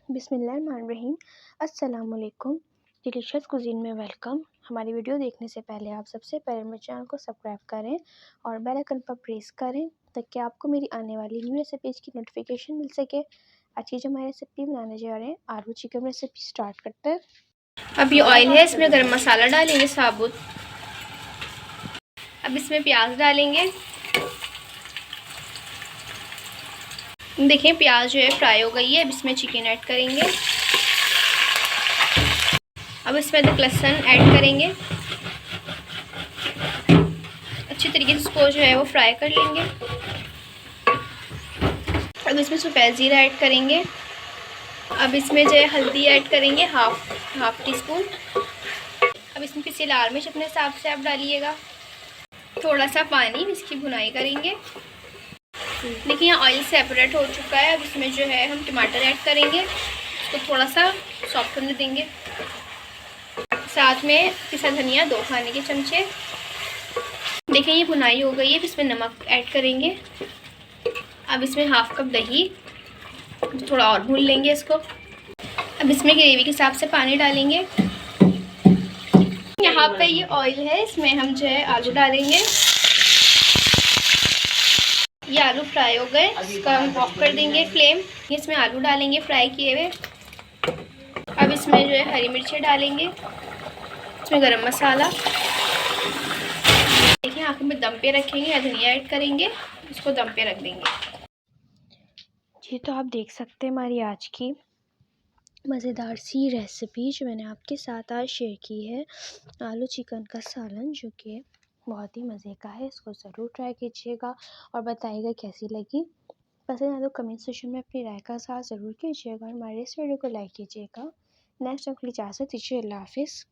बिस्मिल्लाहिर्रहमानिर्रहीम। अस्सलामुअलैकुम। Delicious cuisine में वेलकम। हमारी वीडियो देखने से पहले आप सबसे पहले मेरे चैनल को सब्सक्राइब करें और बेल आइकन पर प्रेस करें ताकि आपको मेरी आने वाली न्यू रेसिपीज़ की नोटिफिकेशन मिल सके। आज की जो हमारी रेसिपी बनाने जा रहे हैं आलू चिकन रेसिपी स्टार्ट करते हैं। अब ये ऑयल है, इसमें गरम मसाला डालेंगे साबुत। अब इसमें प्याज डालेंगे। देखिए प्याज जो है फ्राई हो गई है। अब इसमें चिकन ऐड करेंगे। अब इसमें अदरक लहसुन ऐड करेंगे। अच्छी तरीके से इसको जो है वो फ्राई कर लेंगे। अब इसमें सफ़ेद ज़ीरा ऐड करेंगे। अब इसमें जो है हल्दी ऐड करेंगे हाफ टी स्पून। अब इसमें पिसी लाल मिर्च अपने हिसाब से आप डालिएगा। थोड़ा सा पानी, इसकी भुनाई करेंगे। देखिए यहाँ ऑयल सेपरेट हो चुका है। अब इसमें जो है हम टमाटर ऐड करेंगे, इसको थोड़ा सा सॉफ्ट होने देंगे। साथ में पिसा धनिया 2 खाने के चमचे। देखिए ये भुनाई हो गई है। अब इसमें नमक ऐड करेंगे। अब इसमें हाफ कप दही, थोड़ा और भून लेंगे इसको। अब इसमें ग्रेवी के हिसाब से पानी डालेंगे। यहाँ पे ये ऑयल है, इसमें हम जो है आलू डालेंगे। ये आलू फ्राई हो गए, इसका हम ऑफ कर देंगे फ्लेम। इसमें आलू डालेंगे फ्राई किए हुए। अब इसमें जो है हरी मिर्चें डालेंगे, इसमें गरम मसाला। देखिए आखिर में दम पे रखेंगे या धनिया ऐड करेंगे, इसको दम पे रख देंगे। जी तो आप देख सकते हैं हमारी आज की मज़ेदार सी रेसिपी जो मैंने आपके साथ आज शेयर की है, आलू चिकन का सालन, जो कि बहुत ही मज़े का है। इसको ज़रूर ट्राई कीजिएगा और बताइएगा कैसी लगी। पसंद आए तो कमेंट सेक्शन में अपनी राय का साथ ज़रूर कीजिएगा और हमारे इस वीडियो को लाइक कीजिएगा। नेक्स्ट टाइम के लिए इजाज़त दीजिए। अल्लाह हाफ़िज़।